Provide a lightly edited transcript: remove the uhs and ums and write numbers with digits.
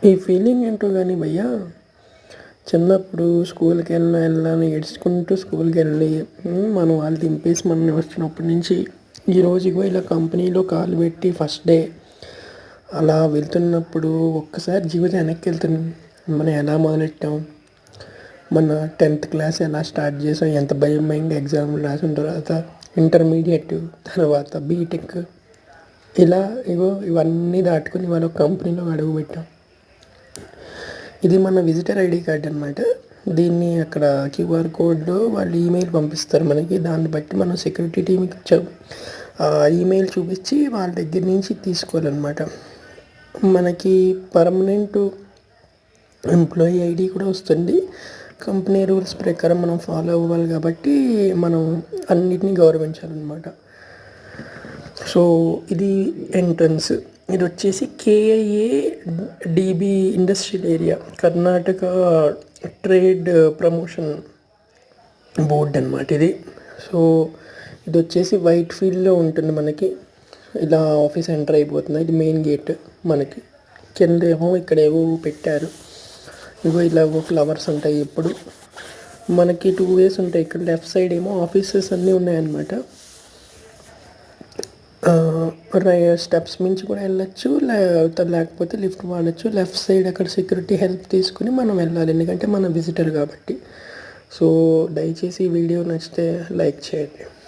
ఈ ఫీలింగ్ ఏంటో కానీ భయ్యా, చిన్నప్పుడు స్కూల్కి వెళ్ళాలని ఏడ్చుకుంటూ స్కూల్కి వెళ్ళి మనం వాళ్ళు దింపేసి మనం వచ్చినప్పటి నుంచి ఈరోజు ఇగో ఇలా కంపెనీలో కాలు పెట్టి ఫస్ట్ డే అలా వెళ్తున్నప్పుడు ఒక్కసారి జీవితం వెనక్కి వెళ్తుంది. మనం ఎలా మొదలెట్టాం, మన 10th క్లాస్ ఎలా స్టార్ట్ చేసాం, ఎంత భయంగా ఎగ్జామ్లు రాసిన తర్వాత ఇంటర్మీడియట్, తర్వాత బీటెక్, ఇలా ఇగో ఇవన్నీ దాటుకుని వాళ్ళ కంపెనీలో అడుగు పెట్టాం. ఇది మన విజిటర్ ఐడి కార్డ్ అనమాట. దీన్ని అక్కడ క్యూఆర్ కోడ్లో వాళ్ళు ఈమెయిల్ పంపిస్తారు మనకి. దాన్ని బట్టి మనం సెక్యూరిటీ టీమ్కి ఈమెయిల్ చూపించి వాళ్ళ దగ్గర నుంచి తీసుకోవాలన్నమాట. మనకి పర్మనెంట్ ఎంప్లాయీ ఐడి కూడా వస్తుంది. కంపెనీ రూల్స్ ప్రకారం మనం ఫాలో అవ్వాలి కాబట్టి మనం అన్నిటినీ గౌరవించాలన్నమాట. సో ఇది ఎంట్రన్స్. ఇది వచ్చేసి KIA DB industrial area, Karnataka trade promotion board అనమాట ఇది. సో ఇది వచ్చేసి వైట్ ఫీల్డ్లో ఉంటుంది మనకి. ఇలా ఆఫీస్ ఎంటర్ అయిపోతుంది. ఇది మెయిన్ గేట్. మనకి కింద ఏమో ఇక్కడేవో పెట్టారు. ఇగో ఇలా ఫ్లవర్స్ ఉంటాయి. ఇప్పుడు మనకి 2 ways ఉంటాయి. ఇక్కడ లెఫ్ట్ సైడ్ ఏమో ఆఫీసెస్ అన్నీ ఉన్నాయన్నమాట. స్టెప్స్ మించి కూడా వెళ్ళొచ్చు, లేకపోతే లిఫ్ట్ వాడచ్చు. లెఫ్ట్ సైడ్ అక్కడ సెక్యూరిటీ హెల్ప్ తీసుకుని మనం వెళ్ళాలి, ఎందుకంటే మనం విజిటర్ కాబట్టి. సో దయచేసి ఈ వీడియో నచ్చితే లైక్ చేయండి.